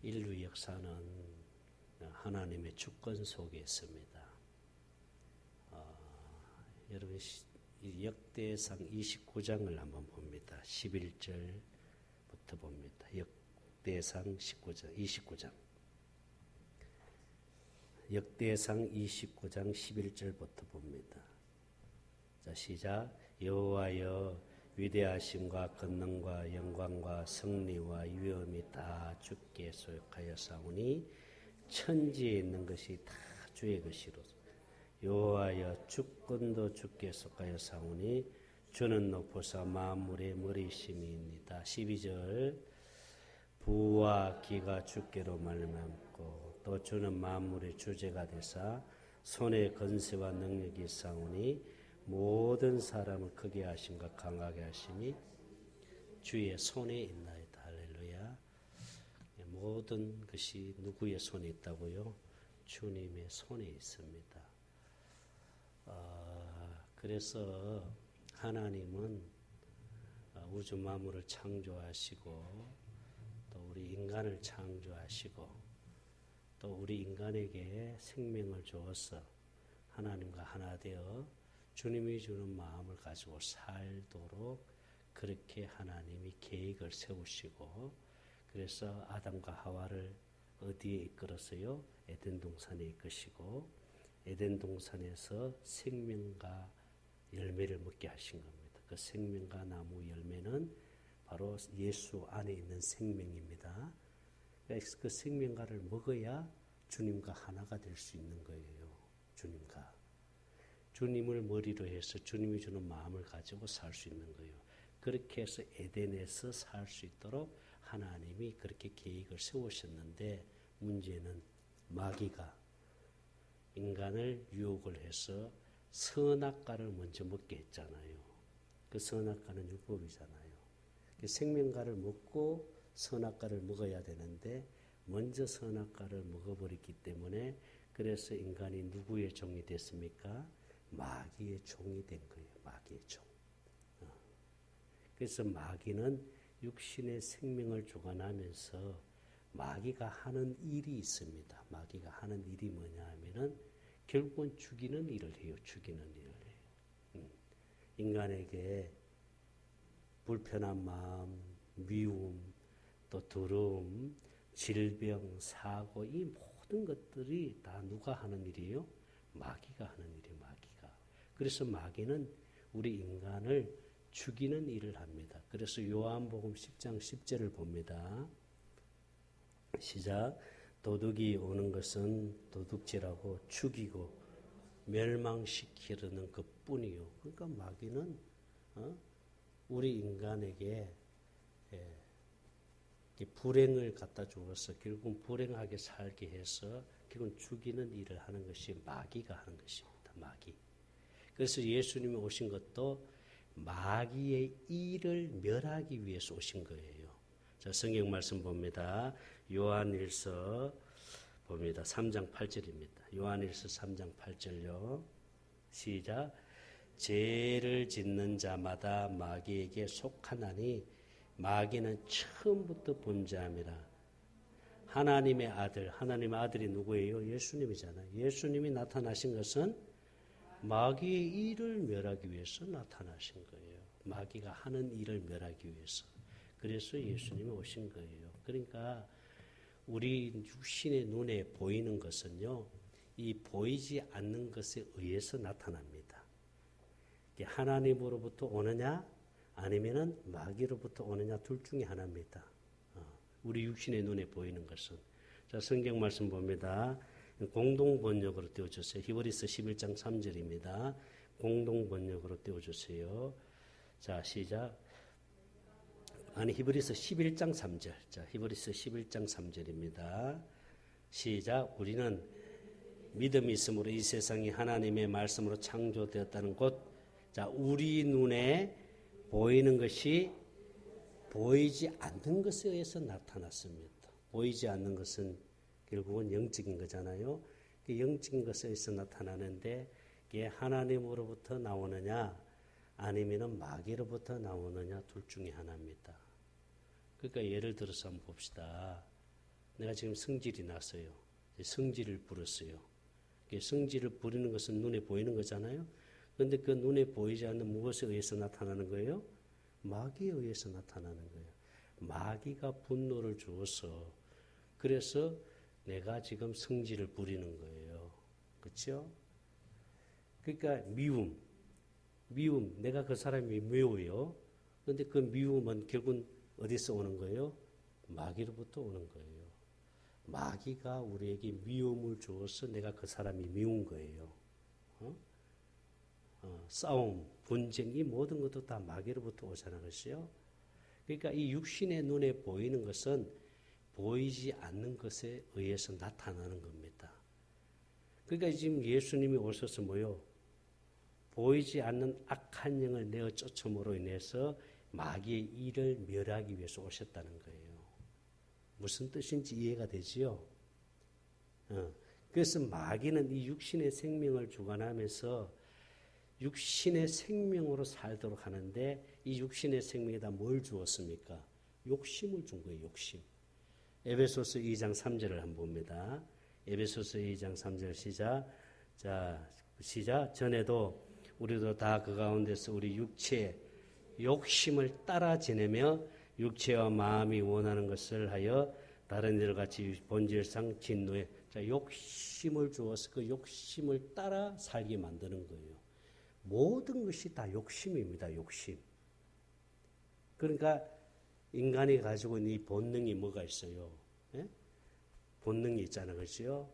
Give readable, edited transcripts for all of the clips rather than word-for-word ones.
인류 역사는 하나님의 주권 속에 있습니다. 여러분 역대상 29장을 한번 봅니다. 11절부터 봅니다. 역대상 29장. 역대상 29장 11절부터 봅니다. 자, 시작. 여호와여 위대하심과 권능과 영광과 승리와 위엄이 다 주께 소욕하였사오니 천지에 있는 것이 다 주의 것이로소. 여호와여 주권도 주께 속하였사오니 주는 높으사 만물의 머리심이니이다. 12절. 부와 기가 주께로 말미암고 또 주는 만물의 주제가 되사 손에 건세와 능력이 있사오니 모든 사람을 크게 하심과 강하게 하심이 주의 손에 있나이다. 할렐루야. 모든 것이 누구의 손에 있다고요? 주님의 손에 있습니다. 그래서 하나님은 우주 만물을 창조하시고 또 우리 인간을 창조하시고 또 우리 인간에게 생명을 주어서 하나님과 하나 되어 주님이 주는 마음을 가지고 살도록 그렇게 하나님이 계획을 세우시고 그래서 아담과 하와를 어디에 이끌었어요? 에덴 동산에 이끄시고 에덴 동산에서 생명과 열매를 먹게 하신 겁니다. 그 생명과 나무 열매는 바로 예수 안에 있는 생명입니다. 그래서 그 생명과를 먹어야 주님과 하나가 될 수 있는 거예요. 주님과. 주님을 머리로 해서 주님이 주는 마음을 가지고 살 수 있는 거예요. 그렇게 해서 에덴에서 살 수 있도록 하나님이 그렇게 계획을 세우셨는데 문제는 마귀가 인간을 유혹을 해서 선악과를 먼저 먹게 했잖아요. 그 선악과는 율법이잖아요. 생명과를 먹고 선악과를 먹어야 되는데 먼저 선악과를 먹어버렸기 때문에 그래서 인간이 누구의 종이 됐습니까? 마귀의 종이 된 거예요. 마귀의 종. 그래서 마귀는 육신의 생명을 주관하면서 마귀가 하는 일이 있습니다. 마귀가 하는 일이 뭐냐 하면은 결국은 죽이는 일을 해요. 죽이는 일을 해요. 인간에게 불편한 마음, 미움, 또 두려움, 질병, 사고 이 모든 것들이 다 누가 하는 일이에요? 마귀가 하는 일이에요. 마귀가. 그래서 마귀는 우리 인간을 죽이는 일을 합니다. 그래서 요한복음 10장 10절을 봅니다. 시작. 도둑이 오는 것은 도둑질하고 죽이고 멸망시키려는 것뿐이요. 그러니까 마귀는 우리 인간에게 불행을 갖다 주어서 결국 불행하게 살게 해서 결국 죽이는 일을 하는 것이 마귀가 하는 것입니다. 마귀. 그래서 예수님이 오신 것도 마귀의 일을 멸하기 위해서 오신 거예요. 자, 성경 말씀 봅니다. 요한일서 봅니다. 3장 8절입니다. 요한일서 3장 8절요. 시작. 죄를 짓는 자마다 마귀에게 속하나니 마귀는 처음부터 본자입니다. 하나님의 아들, 하나님의 아들이 누구예요? 예수님이잖아요. 예수님이 나타나신 것은 마귀의 일을 멸하기 위해서 나타나신 거예요. 마귀가 하는 일을 멸하기 위해서. 그래서 예수님이 오신 거예요. 그러니까 우리 육신의 눈에 보이는 것은요, 이 보이지 않는 것에 의해서 나타납니다. 하나님으로부터 오느냐, 아니면은 마귀로부터 오느냐, 둘 중에 하나입니다. 우리 육신의 눈에 보이는 것은. 자, 성경 말씀 봅니다. 공동 번역으로 띄워주세요. 히브리서 11장 3절입니다. 공동 번역으로 띄워주세요. 자, 시작. 히브리서 11장 3절. 자, 히브리서 11장 3절입니다. 시작. 우리는 믿음이 있으므로 이 세상이 하나님의 말씀으로 창조되었다는 것. 자, 우리 눈에 보이는 것이 보이지 않는 것에 의해서 나타났습니다. 보이지 않는 것은 결국은 영적인 거잖아요. 영적인 것에 의해서 나타나는데 이게 하나님으로부터 나오느냐 아니면 마귀로부터 나오느냐 둘 중에 하나입니다. 그러니까 예를 들어서 한번 봅시다. 내가 지금 성질이 났어요. 성질을 부렸어요. 성질을 부리는 것은 눈에 보이는 거잖아요. 그런데 그 눈에 보이지 않는 무엇에 의해서 나타나는 거예요? 마귀에 의해서 나타나는 거예요. 마귀가 분노를 주어서 그래서 내가 지금 성질을 부리는 거예요. 그렇죠? 그러니까 미움, 내가 그 사람이 미워요. 그런데 그 미움은 결국은 어디서 오는 거예요? 마귀로부터 오는 거예요. 마귀가 우리에게 미움을 주어서 내가 그 사람이 미운 거예요. 싸움, 분쟁, 이 모든 것도 다 마귀로부터 오잖아요. 그렇죠? 그러니까 이 육신의 눈에 보이는 것은 보이지 않는 것에 의해서 나타나는 겁니다. 그러니까 지금 예수님이 오셔서 뭐요? 보이지 않는 악한 영을 내어 쫓음으로 인해서 마귀의 일을 멸하기 위해서 오셨다는 거예요. 무슨 뜻인지 이해가 되지요? 그래서 마귀는 이 육신의 생명을 주관하면서 육신의 생명으로 살도록 하는데 이 육신의 생명에다 뭘 주었습니까? 욕심을 준 거예요. 욕심. 에베소서 2장 3절을 한번 봅니다. 에베소서 2장 3절 시작. 자, 시작. 전에도 우리도 다 그 가운데서 우리 육체의 욕심을 따라 지내며 육체와 마음이 원하는 것을 하여 다른 이들 같이 본질상 진노에 욕심을 주어서 그 욕심을 따라 살게 만드는 거예요. 모든 것이 다 욕심입니다. 욕심. 그러니까 인간이 가지고 있는 이 본능이 뭐가 있어요? 예? 본능이 있잖아요. 그렇죠?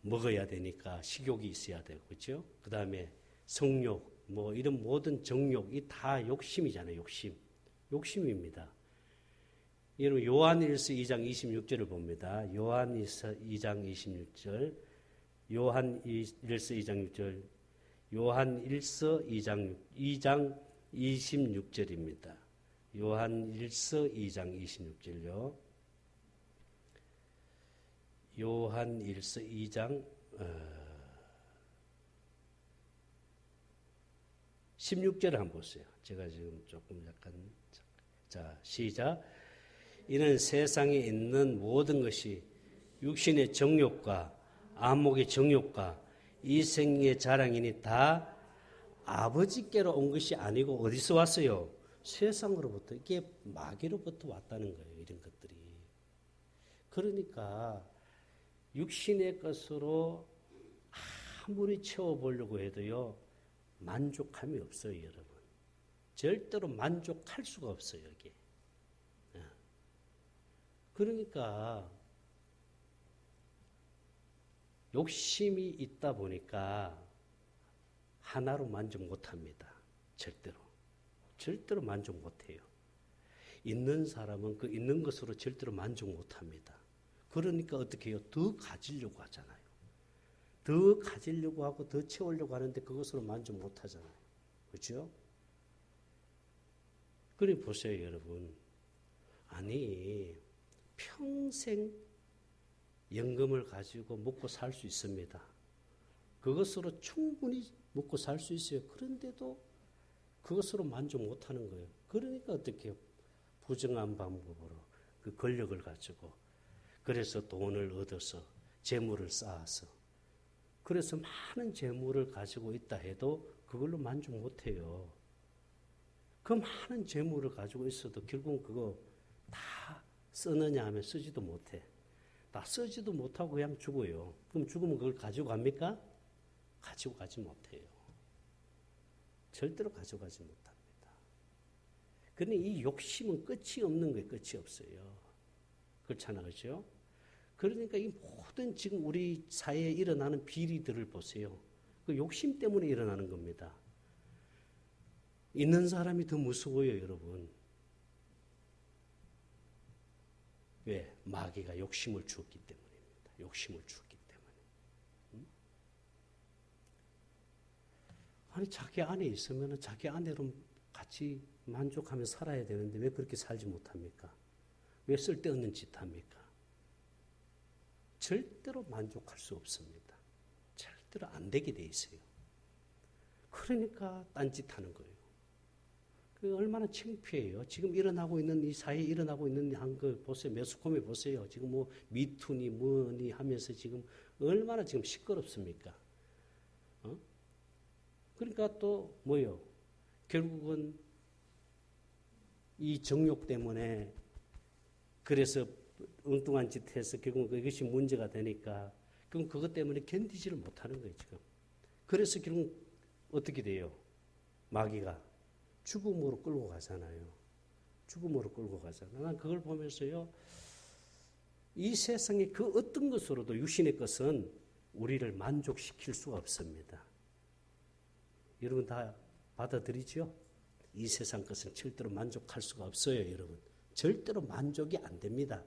먹어야 되니까 식욕이 있어야 되고, 그렇죠? 그 다음에 성욕, 뭐 이런 모든 정욕이 다 욕심이잖아요. 욕심입니다. 여러분 요한일서 2장 26절을 봅니다. 요한일서 2장 26절, 요한일서 2장 6절, 요한일서 2장 26절입니다. 요한일서 2장 26절요. 요한일서 2장 16절을 한번 보세요. 제가 지금 조금 약간 자 시작. 이는 세상에 있는 모든 것이 육신의 정욕과 안목의 정욕과 이생의 자랑이니 다 아버지께로 온 것이 아니고 어디서 왔어요? 세상으로부터. 이게 마귀로부터 왔다는 거예요. 이런 것들이. 그러니까 육신의 것으로 아무리 채워보려고 해도요. 만족함이 없어요. 여러분. 절대로 만족할 수가 없어요. 이게. 그러니까 욕심이 있다 보니까 하나로 만족 못합니다. 절대로 만족 못해요. 있는 사람은 그 있는 것으로 절대로 만족 못합니다. 그러니까 어떻게 해요? 더 가지려고 하잖아요. 더 가지려고 하고 더 채우려고 하는데 그것으로 만족 못하잖아요. 그렇죠? 그래 보세요, 여러분. 아니 평생 연금을 가지고 먹고 살 수 있습니다. 그것으로 충분히 먹고 살 수 있어요. 그런데도 그것으로 만족 못하는 거예요. 그러니까 어떻게 해요? 부정한 방법으로 그 권력을 가지고 그래서 돈을 얻어서 재물을 쌓아서 그래서 많은 재물을 가지고 있다 해도 그걸로 만족 못해요. 그 많은 재물을 가지고 있어도 결국은 그거 다 쓰느냐 하면 쓰지도 못해. 다 쓰지도 못하고 그냥 죽어요. 그럼 죽으면 그걸 가지고 갑니까? 가지고 가지 못해요. 절대로 가져가지 못합니다. 그런데 이 욕심은 끝이 없는 거예요. 끝이 없어요. 그렇잖아요. 그렇죠? 그러니까 이 모든 지금 우리 사회에 일어나는 비리들을 보세요. 그 욕심 때문에 일어나는 겁니다. 있는 사람이 더 무서워요, 여러분. 왜? 마귀가 욕심을 주었기 때문입니다. 욕심을 주었기 때문에. 아니 자기 안에 있으면 자기 안으로 같이 만족하며 살아야 되는데 왜 그렇게 살지 못합니까? 왜 쓸데없는 짓 합니까? 절대로 만족할 수 없습니다. 절대로 안 되게 돼 있어요. 그러니까 딴짓하는 거예요. 얼마나 창피해요. 지금 일어나고 있는 이 사회에 일어나고 있는 한 거 보세요. 매스컴에 보세요. 지금 뭐 미투니 뭐니 하면서 지금 얼마나 지금 시끄럽습니까? 그러니까 또 뭐요? 결국은 이 정욕 때문에 그래서 엉뚱한 짓 해서 결국 그것이 문제가 되니까 그럼 그것 때문에 견디지를 못하는 거예요, 지금. 그래서 결국 어떻게 돼요? 마귀가 죽음으로 끌고 가잖아요. 죽음으로 끌고 가잖아요. 난 그걸 보면서요, 이 세상의 그 어떤 것으로도 육신의 것은 우리를 만족시킬 수가 없습니다. 여러분 다 받아들이죠? 이 세상 것은 절대로 만족할 수가 없어요, 여러분. 절대로 만족이 안 됩니다.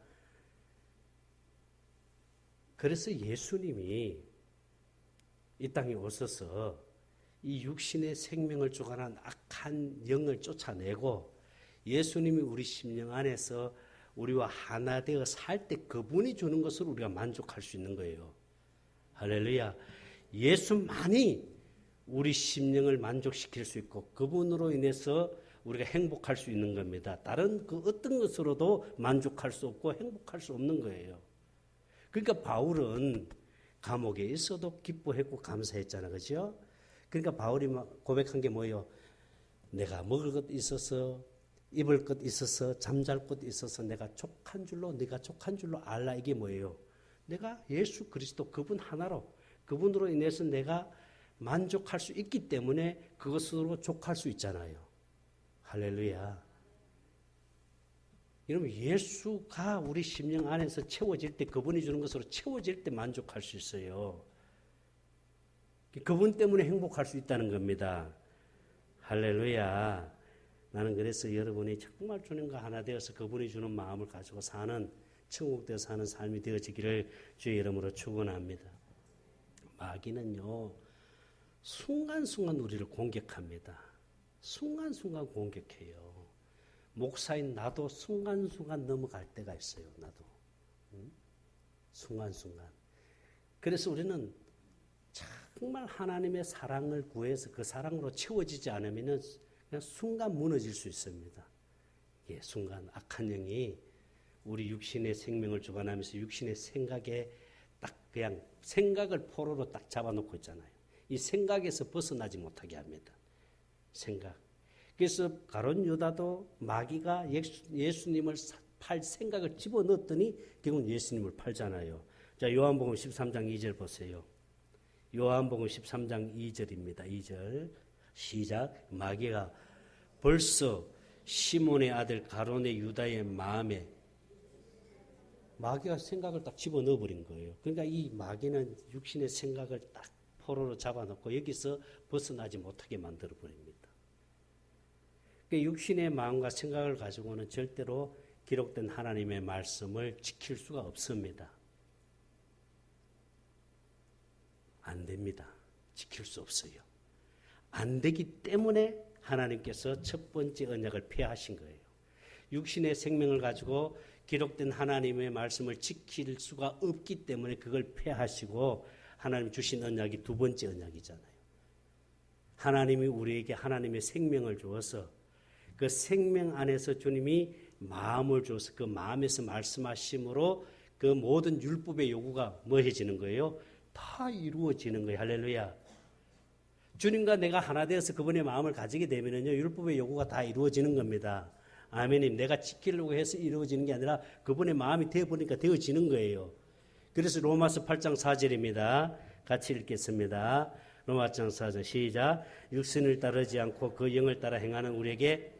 그래서 예수님이 이 땅에 오셔서 이 육신의 생명을 주관한 악한 영을 쫓아내고 예수님이 우리 심령 안에서 우리와 하나 되어 살 때 그분이 주는 것으로 우리가 만족할 수 있는 거예요. 할렐루야. 예수만이 우리 심령을 만족시킬 수 있고 그분으로 인해서 우리가 행복할 수 있는 겁니다. 다른 그 어떤 것으로도 만족할 수 없고 행복할 수 없는 거예요. 그러니까 바울은 감옥에 있어도 기뻐했고 감사했잖아. 그죠? 그러니까 바울이 고백한 게 뭐예요? 내가 먹을 것 있어서 입을 것 있어서 잠잘 것 있어서 내가 족한 줄로 네가 족한 줄로 알라. 이게 뭐예요? 내가 예수 그리스도 그분 하나로 그분으로 인해서 내가 만족할 수 있기 때문에 그것으로 족할 수 있잖아요. 할렐루야. 여러분 예수가 우리 심령 안에서 채워질 때 그분이 주는 것으로 채워질 때 만족할 수 있어요. 그분 때문에 행복할 수 있다는 겁니다. 할렐루야. 나는 그래서 여러분이 정말 주님과 하나 되어서 그분이 주는 마음을 가지고 사는 천국 되어 사는 삶이 되어지기를 주의 이름으로 축원합니다. 마귀는요 순간순간 우리를 공격합니다. 순간순간 공격해요. 목사인 나도 순간순간 넘어갈 때가 있어요. 나도 순간순간. 그래서 우리는 정말 하나님의 사랑을 구해서 그 사랑으로 채워지지 않으면 그냥 순간 무너질 수 있습니다. 예, 순간 악한 영이 우리 육신의 생명을 주관하면서 육신의 생각에 딱 그냥 생각을 포로로 딱 잡아놓고 있잖아요. 이 생각에서 벗어나지 못하게 합니다. 생각. 그래서 가룟 유다도 마귀가 예수님을 팔 생각을 집어넣었더니 결국 예수님을 팔잖아요. 자, 요한복음 13장 2절 보세요. 요한복음 13장 2절입니다. 2절 시작. 마귀가 벌써 시몬의 아들 가룟의 유다의 마음에 마귀가 생각을 딱 집어넣어 버린 거예요. 그러니까 이 마귀는 육신의 생각을 딱 포로로 잡아놓고 여기서 벗어나지 못하게 만들어 버립니다. 그러니까 육신의 마음과 생각을 가지고는 절대로 기록된 하나님의 말씀을 지킬 수가 없습니다. 안 됩니다. 지킬 수 없어요. 안 되기 때문에 하나님께서 첫 번째 언약을 폐하신 거예요. 육신의 생명을 가지고 기록된 하나님의 말씀을 지킬 수가 없기 때문에 그걸 폐하시고 하나님 주신 언약이 두 번째 언약이잖아요. 하나님이 우리에게 하나님의 생명을 주어서 그 생명 안에서 주님이 마음을 주어서 그 마음에서 말씀하심으로 그 모든 율법의 요구가 뭐해지는 거예요? 다 이루어지는 거예요. 할렐루야. 주님과 내가 하나 되어서 그분의 마음을 가지게 되면요, 율법의 요구가 다 이루어지는 겁니다. 아멘님. 내가 지키려고 해서 이루어지는 게 아니라 그분의 마음이 되어보니까 되어지는 거예요. 그래서 로마서 8장 4절입니다. 같이 읽겠습니다. 로마서 8장 4절 시작. 육신을 따르지 않고 그 영을 따라 행하는 우리에게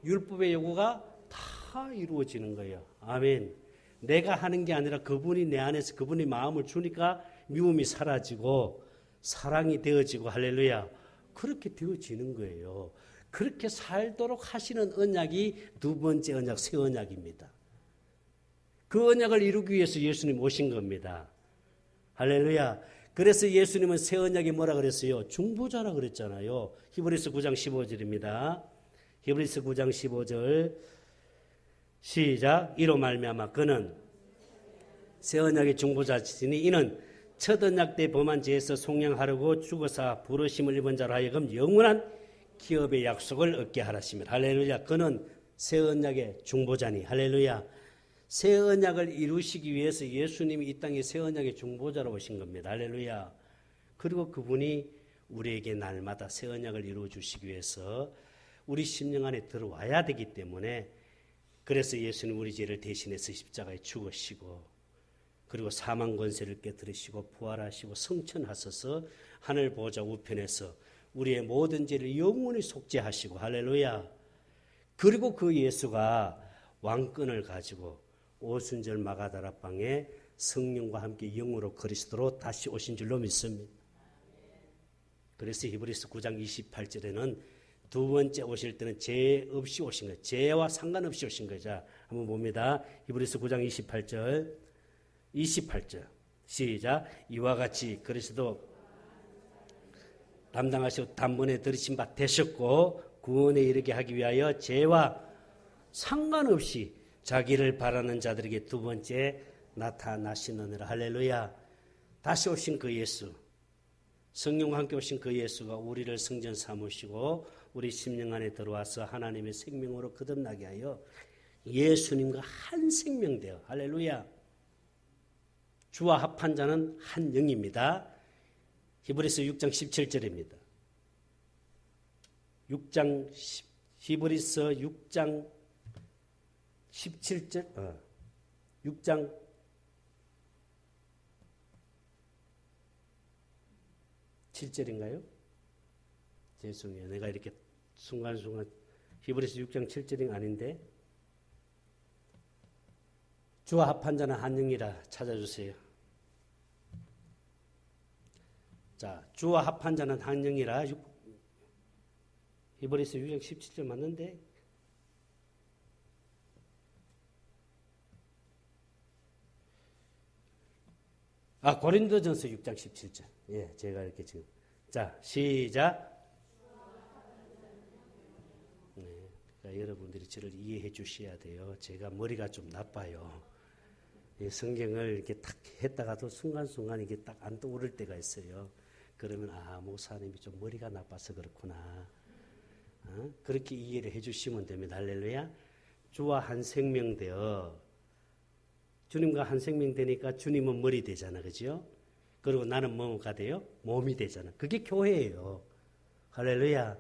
율법의 요구가 다 이루어지는 거예요. 아멘. 내가 하는 게 아니라 그분이 내 안에서 그분의 마음을 주니까 미움이 사라지고 사랑이 되어지고 할렐루야. 그렇게 되어지는 거예요. 그렇게 살도록 하시는 언약이 두 번째 언약, 새 언약입니다. 그 언약을 이루기 위해서 예수님 오신 겁니다. 할렐루야. 그래서 예수님은 새 언약이 뭐라 그랬어요? 중보자라 그랬잖아요. 히브리서 9장 15절입니다. 히브리서 9장 15절 시작. 이로 말미암아 그는 새 언약의 중보자시니 이는 첫 언약 때 범한 죄에서 속량하려고 죽어서 부르심을 입은 자로 하여금 영원한 기업의 약속을 얻게 하라시며 할렐루야. 그는 새 언약의 중보자니 할렐루야. 새 언약을 이루시기 위해서 예수님이 이 땅에 새 언약의 중보자로 오신 겁니다. 할렐루야. 그리고 그분이 우리에게 날마다 새 언약을 이루어 주시기 위해서 우리 심령 안에 들어와야 되기 때문에 그래서 예수는 우리 죄를 대신해서 십자가에 죽으시고 그리고 사망 권세를 깨뜨리시고 부활하시고 성천하셔서 하늘 보좌 우편에서 우리의 모든 죄를 영원히 속죄하시고 할렐루야. 그리고 그 예수가 왕권을 가지고 오순절 마가다락방에 성령과 함께 영으로 그리스도로 다시 오신 줄로 믿습니다. 그래서 히브리서 9장 28절에는 두 번째 오실 때는 죄 없이 오신 거예요. 죄와 상관없이 오신 거죠. 한번 봅니다. 히브리서 9장 28절 시작. 이와 같이 그리스도 담당하시고 단번에 들으신 바 되셨고 구원에 이르게 하기 위하여 죄와 상관없이 자기를 바라는 자들에게 두 번째 나타나시느니라. 할렐루야. 다시 오신 그 예수, 성령과 함께 오신 그 예수가 우리를 성전 삼으시고 우리 심령 안에 들어와서 하나님의 생명으로 거듭나게 하여 예수님과 한 생명 되어 할렐루야. 주와 합한 자는 한 영입니다. 히브리서 6장 17절입니다. 히브리서 6장 17절 6장 7절인가요? 죄송해요. 내가 이렇게 순간순간 히브리서 6장 7절이 아닌데 주와 합한 자는 한 영이라 찾아주세요. 자, 주와 합한 자는 한 영이라 히브리서 6장 17절 맞는데 고린도전서 6장 17절. 예, 제가 이렇게 지금. 자, 시작. 네, 그러니까 여러분들이 저를 이해해 주셔야 돼요. 제가 머리가 좀 나빠요. 예, 성경을 이렇게 딱 했다가도 순간순간 이게 딱 안 떠오를 때가 있어요. 그러면 목사님이 좀 머리가 나빠서 그렇구나. 그렇게 이해를 해 주시면 됩니다. 할렐루야. 주와 한 생명 되어 주님과 한 생명 되니까 주님은 머리 되잖아. 그죠? 그리고 나는 뭐가 돼요? 몸이 되잖아. 그게 교회예요. 할렐루야.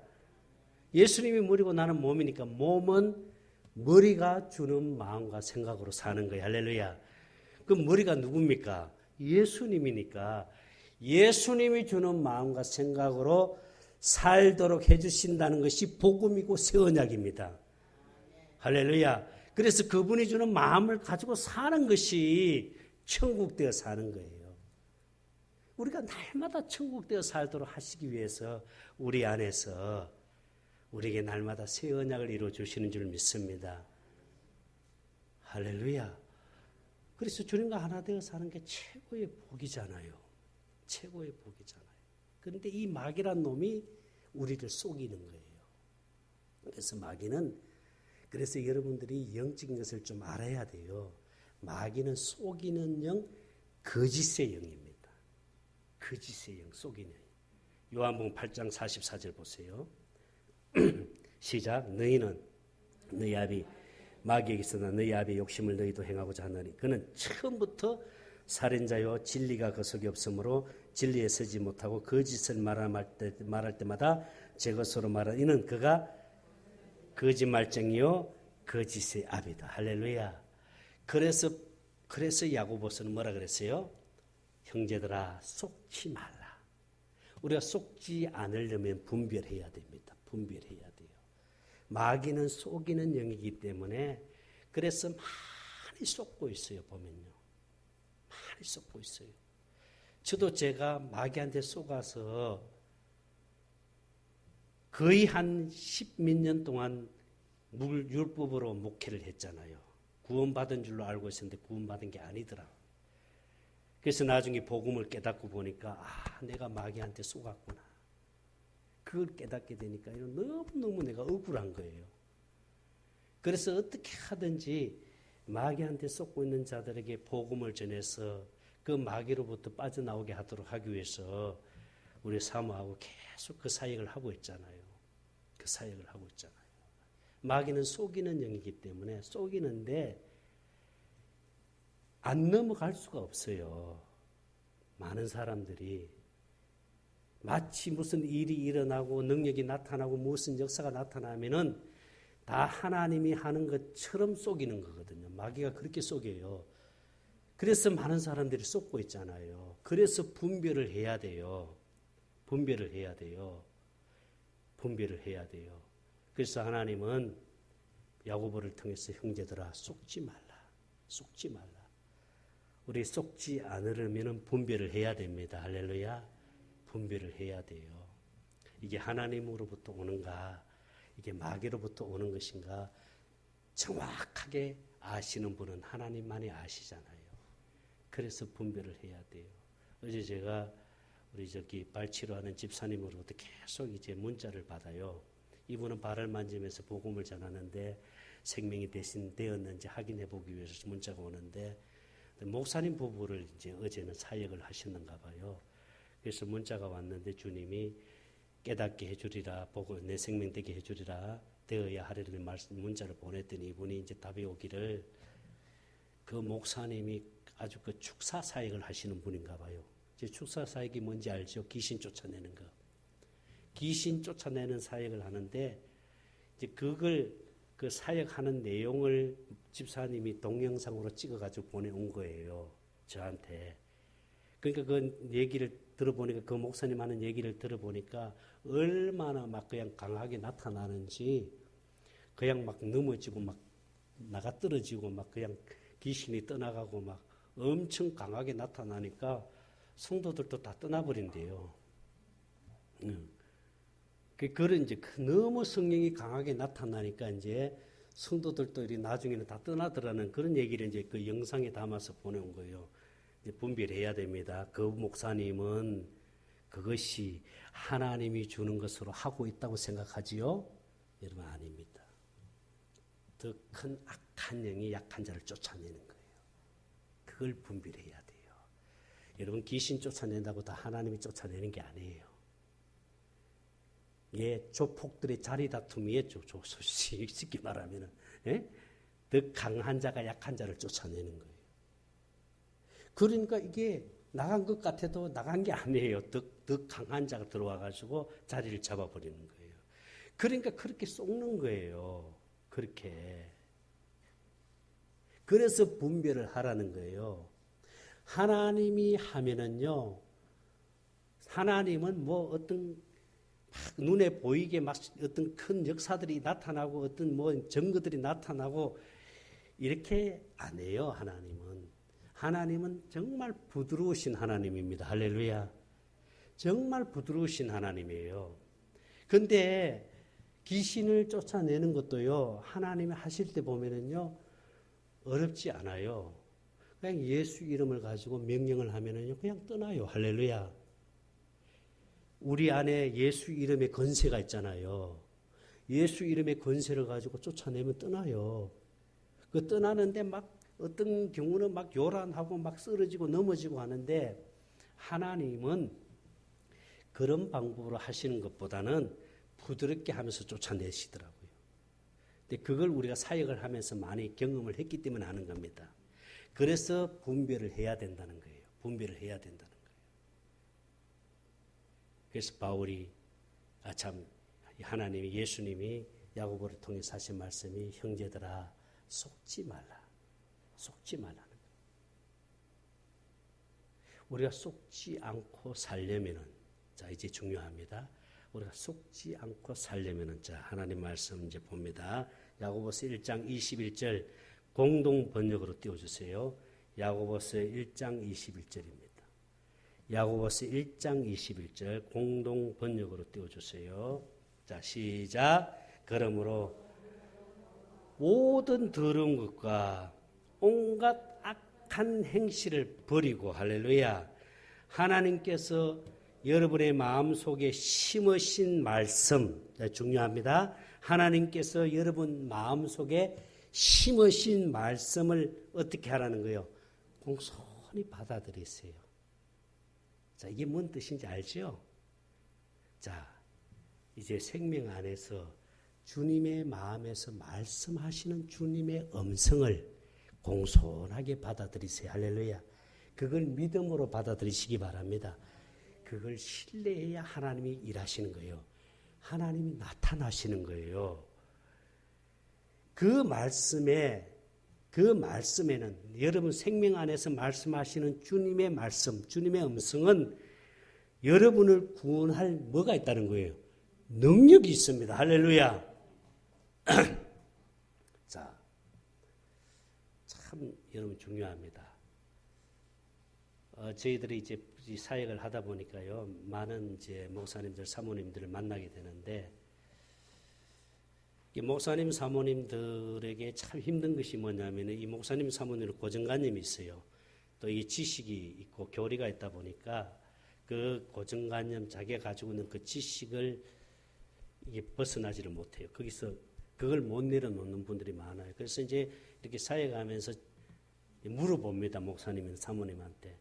예수님이 머리고 나는 몸이니까 몸은 머리가 주는 마음과 생각으로 사는 거예요. 할렐루야. 그 머리가 누굽니까? 예수님이니까 예수님이 주는 마음과 생각으로 살도록 해주신다는 것이 복음이고 새 언약입니다. 할렐루야. 그래서 그분이 주는 마음을 가지고 사는 것이 천국 되어 사는 거예요. 우리가 날마다 천국 되어 살도록 하시기 위해서 우리 안에서 우리에게 날마다 새 언약을 이루어 주시는 줄 믿습니다. 할렐루야. 그래서 주님과 하나 되어 사는 게 최고의 복이잖아요. 최고의 복이잖아요. 그런데 이 마귀란 놈이 우리를 속이는 거예요. 그래서 마귀는 그래서 여러분들이 영적인 것을 좀 알아야 돼요. 마귀는 속이는 영, 거짓의 영입니다. 거짓의 영, 속이는 영. 요한복음 8장 44절 보세요. 시작. 너희는 너희 아비 마귀에게서 너희 아비의 욕심을 너희도 행하고자 하느니 그는 처음부터 살인자요 진리가 그 속에 없으므로 진리에 서지 못하고 거짓을 말할 때마다 제 것으로 말하는 이는 그가 거짓말쟁이요 거짓의 아비다. 할렐루야. 그래서 야고보서는 뭐라 그랬어요? 형제들아 속지 말라. 우리가 속지 않으려면 분별해야 됩니다. 분별해야 돼요. 마귀는 속이는 영이기 때문에 그래서 많이 속고 있어요. 보면요. 많이 속고 있어요. 저도 제가 마귀한테 속아서 거의 한 10몇 년 동안 율법으로 목회를 했잖아요. 구원받은 줄로 알고 있었는데 구원받은 게 아니더라. 그래서 나중에 복음을 깨닫고 보니까 내가 마귀한테 속았구나. 그걸 깨닫게 되니까 너무너무 내가 억울한 거예요. 그래서 어떻게 하든지 마귀한테 속고 있는 자들에게 복음을 전해서 그 마귀로부터 빠져나오게 하도록 하기 위해서 우리 사모하고 계속 그 사역을 하고 있잖아요. 그 사역을 하고 있잖아요. 마귀는 속이는 영이기 때문에 속이는데 안 넘어갈 수가 없어요. 많은 사람들이 마치 무슨 일이 일어나고 능력이 나타나고 무슨 역사가 나타나면은 다 하나님이 하는 것처럼 속이는 거거든요. 마귀가 그렇게 속여요. 그래서 많은 사람들이 속고 있잖아요. 그래서 분별을 해야 돼요. 분별을 해야 돼요. 분별을 해야 돼요. 그래서 하나님은 야고보를 통해서 형제들아 속지 말라. 속지 말라. 우리 속지 않으려면 분별을 해야 됩니다. 할렐루야. 분별을 해야 돼요. 이게 하나님으로부터 오는가, 이게 마귀로부터 오는 것인가 정확하게 아시는 분은 하나님만이 아시잖아요. 그래서 분별을 해야 돼요. 어제 제가 우리 발치료하는 집사님으로부터 계속 이제 문자를 받아요. 이분은 발을 만지면서 복음을 전하는데 생명이 대신 되었는지 확인해 보기 위해서 문자가 오는데 목사님 부부를 이제 어제는 사역을 하셨는가 봐요. 그래서 문자가 왔는데 주님이 깨닫게 해주리라, 보고 내 생명 되게 해주리라, 되어야 하리라는 문자를 보냈더니 이분이 이제 답이 오기를 그 목사님이 아주 그 축사 사역을 하시는 분인가 봐요. 이제 축사 사역이 뭔지 알죠? 귀신 쫓아내는 거. 귀신 쫓아내는 사역을 하는데 이제 그걸 그 사역하는 내용을 집사님이 동영상으로 찍어가지고 보내온 거예요. 저한테. 그러니까 그 얘기를 들어보니까 그 목사님 하는 얘기를 들어보니까 얼마나 막 그냥 강하게 나타나는지 그냥 막 넘어지고 막 나가 떨어지고 막 그냥 귀신이 떠나가고 막 엄청 강하게 나타나니까 성도들도 다 떠나버린대요. 그런 이제 너무 성령이 강하게 나타나니까 이제 성도들도 나중에는 다 떠나더라는 그런 얘기를 이제 그 영상에 담아서 보내온 거예요. 이제 분별해야 됩니다. 그 목사님은 그것이 하나님이 주는 것으로 하고 있다고 생각하지요? 여러분 아닙니다. 더 큰 악한 영이 약한 자를 쫓아내는 거예요. 그걸 분별해야 돼요. 여러분 귀신 쫓아낸다고 다 하나님이 쫓아내는 게 아니에요. 예, 조폭들의 자리 다툼이에 쉽게 말하면은 더 강한 자가 약한 자를 쫓아내는 거예요. 그러니까 이게 나간 것 같아도 나간 게 아니에요. 더 강한 자가 들어와가지고 자리를 잡아버리는 거예요. 그러니까 그렇게 속는 거예요. 그렇게. 그래서 분별을 하라는 거예요. 하나님이 하면은요, 하나님은 뭐 어떤 눈에 보이게 막 어떤 큰 역사들이 나타나고 어떤 뭐 증거들이 나타나고 이렇게 안 해요. 하나님은 정말 부드러우신 하나님입니다. 할렐루야. 정말 부드러우신 하나님이에요. 근데 귀신을 쫓아내는 것도요, 하나님이 하실 때 보면은요, 어렵지 않아요. 그냥 예수 이름을 가지고 명령을 하면은요, 그냥 떠나요. 할렐루야. 우리 안에 예수 이름의 권세가 있잖아요. 예수 이름의 권세를 가지고 쫓아내면 떠나요. 그 떠나는데 막 어떤 경우는 막 요란하고 막 쓰러지고 넘어지고 하는데 하나님은 그런 방법으로 하시는 것보다는 부드럽게 하면서 쫓아내시더라고요. 근데 그걸 우리가 사역을 하면서 많이 경험을 했기 때문에 하는 겁니다. 그래서 분별을 해야 된다는 거예요. 분별을 해야 된다는 거예요. 그래서 바울이 하나님이 예수님이 야고보를 통해서 하신 말씀이 형제들아 속지 말라. 속지 말라는 거예요. 우리가 속지 않고 살려면은 자 이제 중요합니다. 우리가 속지 않고 살려면은 자 하나님 말씀 이제 봅니다. 야고보서 1장 21절 공동 번역으로 띄워주세요. 야고보서 1장 21절입니다. 야고보서 1장 21절 공동 번역으로 띄워주세요. 자 시작. 그러므로 모든 더러운 것과 온갖 악한 행실을 버리고 할렐루야. 하나님께서 여러분의 마음속에 심으신 말씀 중요합니다. 하나님께서 여러분 마음속에 심으신 말씀을 어떻게 하라는 거예요? 공손히 받아들이세요. 자, 이게 뭔 뜻인지 알죠? 자, 이제 생명 안에서 주님의 마음에서 말씀하시는 주님의 음성을 공손하게 받아들이세요. 할렐루야. 그걸 믿음으로 받아들이시기 바랍니다. 그걸 신뢰해야 하나님이 일하시는 거예요. 하나님이 나타나시는 거예요. 그 말씀에는 여러분 생명 안에서 말씀하시는 주님의 말씀, 주님의 음성은 여러분을 구원할 뭐가 있다는 거예요? 능력이 있습니다. 할렐루야. 자, 참 여러분 중요합니다. 저희들이 이제 사역을 하다 보니까요, 많은 이제 목사님들, 사모님들을 만나게 되는데, 이 목사님, 사모님들에게 참 힘든 것이 뭐냐면, 이 목사님, 사모님은 고정관념이 있어요. 또 이 지식이 있고 교리가 있다 보니까, 그 고정관념, 자기가 가지고 있는 그 지식을 이게 벗어나지를 못해요. 거기서 그걸 못 내려놓는 분들이 많아요. 그래서 이제 이렇게 사역하면서 물어봅니다. 목사님, 사모님한테.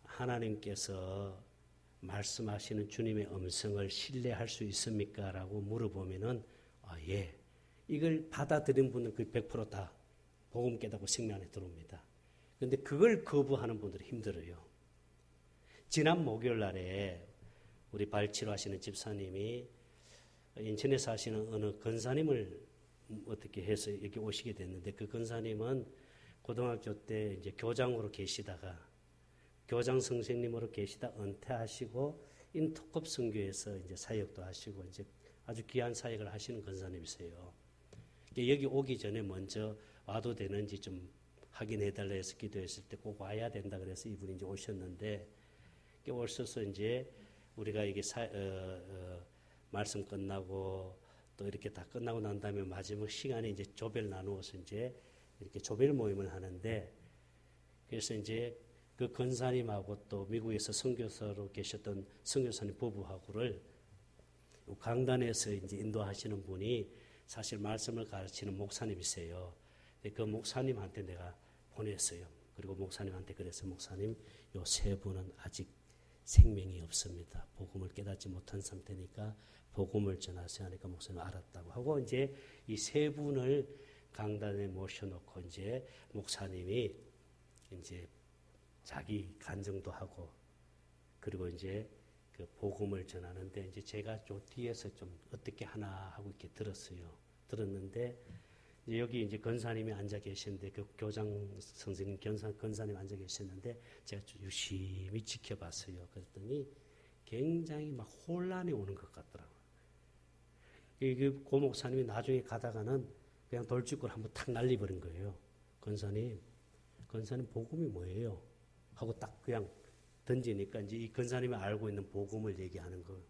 하나님께서 말씀하시는 주님의 음성을 신뢰할 수 있습니까? 라고 물어보면은, 예. 이걸 받아들인 분은 그 100% 다 복음 깨닫고 생명 안에 들어옵니다. 그런데 그걸 거부하는 분들이 힘들어요. 지난 목요일 날에 우리 발치로 하시는 집사님이 인천에서 하시는 어느 권사님을 어떻게 해서 여기 오시게 됐는데, 그 권사님은 고등학교 때 이제 교장으로 계시다가 교장 선생님으로 계시다 은퇴하시고 인터컵 선교에서 이제 사역도 하시고 이제 아주 귀한 사역을 하시는 권사님이세요. 여기 오기 전에 먼저 와도 되는지 좀 확인해 달라 해서 기도했을 때 꼭 와야 된다 그래서 이분이 이제 오셨는데, 오셔서 이제 우리가 이게 말씀 끝나고 또 이렇게 다 끝나고 난 다음에 마지막 시간에 이제 조별 나누어서 이제 이렇게 조별 모임을 하는데, 그래서 이제 그 권사님하고 또 미국에서 선교사로 계셨던 선교사님 부부하고를 강단에서 이제 인도하시는 분이 사실 말씀을 가르치는 목사님이세요. 그 목사님한테 내가 보냈어요. 그리고 목사님한테 그래서 목사님, 요 세 분은 아직 생명이 없습니다. 복음을 깨닫지 못한 상태니까 복음을 전하세요 하니까 목사님 알았다고 하고 이제 이 세 분을 강단에 모셔놓고 이제 목사님이 이제 자기 간증도 하고 그리고 이제 그 복음을 전하는데, 이제 제가 좀 뒤에서 좀 어떻게 하나 하고 이렇게 들었는데, 이제 여기 이제 권사님이 앉아 계시는데, 그 교장 선생님 권사님 앉아 계셨는데 제가 유심히 지켜봤어요. 그랬더니 굉장히 막 혼란이 오는 것 같더라고요. 그 목사님이 나중에 가다가는 그냥 돌직구를 한번 탁 날리버린 거예요. 권사님 복음이 뭐예요? 하고 딱 그냥 던지니까 이제 이 권사님이 알고 있는 복음을 얘기하는 거예요.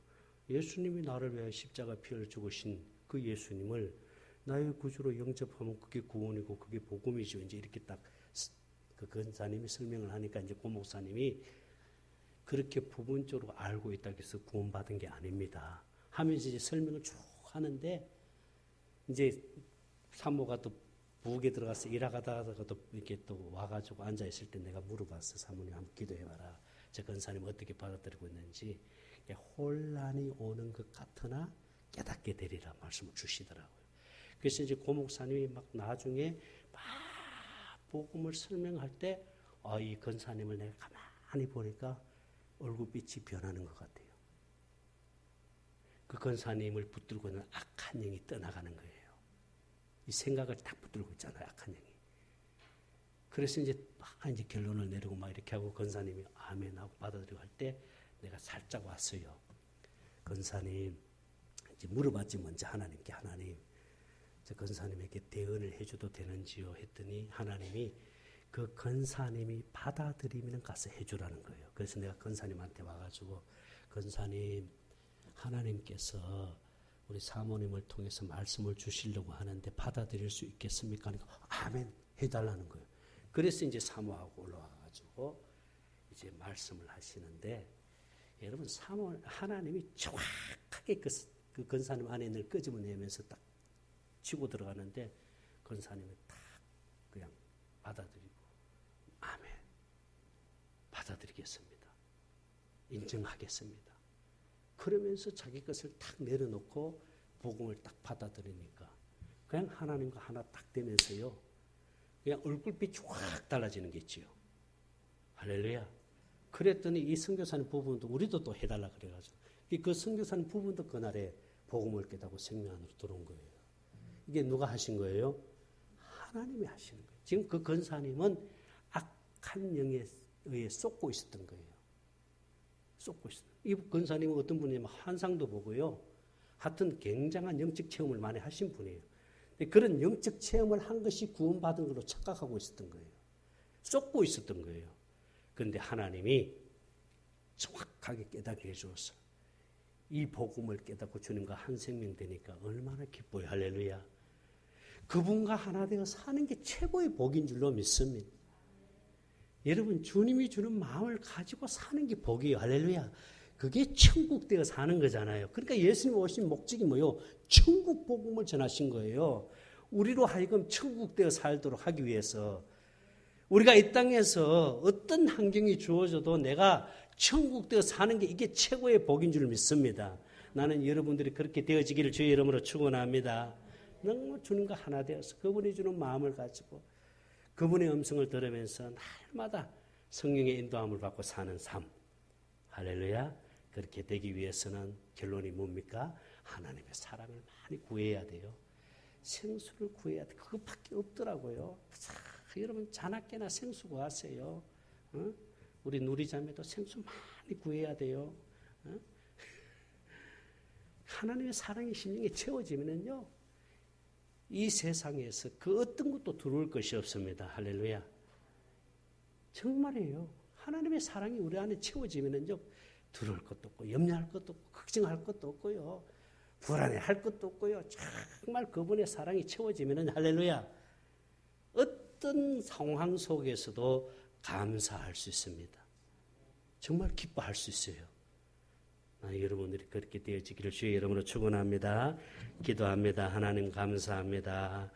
예수님이 나를 위해 십자가 피를 죽으신 그 예수님을 나의 구주로 영접하면 그게 구원이고 그게 복음이죠. 이제 이렇게 딱 그 권사님이 설명을 하니까 이제 고 목사님이 그렇게 부분적으로 알고 있다고 해서 구원받은 게 아닙니다 하면서 이제 설명을 쭉 하는데, 이제 사모가 또 부엌에 들어가서 일하다가 또 이렇게 또 와가지고 앉아있을 때 내가 물어봤어. 사모님 한번 기도해봐라. 저 권사님 어떻게 받아들이고 있는지. 혼란이 오는 것 같으나 깨닫게 되리라 말씀을 주시더라고요. 그래서 이제 고 목사님이 막 나중에 막 복음을 설명할 때, 이 권사님을 내가 가만히 보니까 얼굴빛이 변하는 것 같아요. 그 권사님을 붙들고 있는 악한 영이 떠나가는 거예요. 이 생각을 딱 붙들고 있잖아요, 악한 영이. 그래서 이제 막 이제 결론을 내리고 막 이렇게 하고 권사님이 아멘 하고 받아들이고 할 때 내가 살짝 왔어요. 권사님, 이제 물어봤지 먼저 하나님께. 하나님, 저 권사님에게 대언을 해줘도 되는지요? 했더니 하나님이 그 권사님이 받아들이면 가서 해주라는 거예요. 그래서 내가 권사님한테 와가지고, 권사님, 하나님께서 우리 사모님을 통해서 말씀을 주시려고 하는데 받아들일 수 있겠습니까? 하니까 아멘 해달라는 거예요. 그래서 이제 사모하고 올라와가지고 이제 말씀을 하시는데, 여러분 하나님이 정확하게 그 권사님 안에 늘 끄집어내면서 딱 치고 들어가는데, 권사님이 딱 그냥 받아들이고 아멘 받아들이겠습니다. 인정하겠습니다. 그러면서 자기 것을 탁 내려놓고 복음을 딱 받아들이니까 그냥 하나님과 하나 딱 되면서요. 그냥 얼굴빛이 확 달라지는 게 있지요. 할렐루야. 그랬더니 이 선교사님 부부도 우리도 또 해달라 그래가지고 그 선교사님 부부도 그날에 복음을 깨닫고 생명 안으로 들어온 거예요. 이게 누가 하신 거예요? 하나님이 하시는 거예요. 지금 그 권사님은 악한 영에 의해 쏟고 있었던 거예요. 쏟고 있었던. 이 권사님은 어떤 분이냐면 환상도 보고요. 하여튼 굉장한 영적 체험을 많이 하신 분이에요. 그런 영적 체험을 한 것이 구원받은 걸로 착각하고 있었던 거예요. 쏟고 있었던 거예요. 그런데 하나님이 정확하게 깨닫게 해주어서 이 복음을 깨닫고 주님과 한 생명 되니까 얼마나 기뻐요. 할렐루야. 그분과 하나 되어 사는 게 최고의 복인 줄로 믿습니다. 여러분 주님이 주는 마음을 가지고 사는 게 복이에요. 할렐루야. 그게 천국 되어 사는 거잖아요. 그러니까 예수님 오신 목적이 뭐예요? 천국 복음을 전하신 거예요. 우리로 하여금 천국 되어 살도록 하기 위해서 우리가 이 땅에서 어떤 환경이 주어져도 내가 천국 되어 사는 게 이게 최고의 복인 줄 믿습니다. 나는 여러분들이 그렇게 되어지기를 주의 이름으로 축원합니다. 너무 주님과 하나 되어서 그분이 주는 마음을 가지고 그분의 음성을 들으면서 날마다 성령의 인도함을 받고 사는 삶. 할렐루야. 그렇게 되기 위해서는 결론이 뭡니까? 하나님의 사랑을 많이 구해야 돼요. 생수를 구해야 돼. 그것밖에 없더라고요. 여러분 자나깨나 생수 구하세요. 어? 우리 누리자매도 생수 많이 구해야 돼요. 어? 하나님의 사랑이 심령에 채워지면요. 이 세상에서 그 어떤 것도 들어올 것이 없습니다. 할렐루야. 정말이에요. 하나님의 사랑이 우리 안에 채워지면요. 들어올 것도 없고 염려할 것도 없고 걱정할 것도 없고요. 불안해할 것도 없고요. 정말 그분의 사랑이 채워지면은 할렐루야. 어떤 상황 속에서도 감사할 수 있습니다. 정말 기뻐할 수 있어요. 여러분들이 그렇게 되어지기를 주의 이름으로 축원합니다. 기도합니다. 하나님 감사합니다.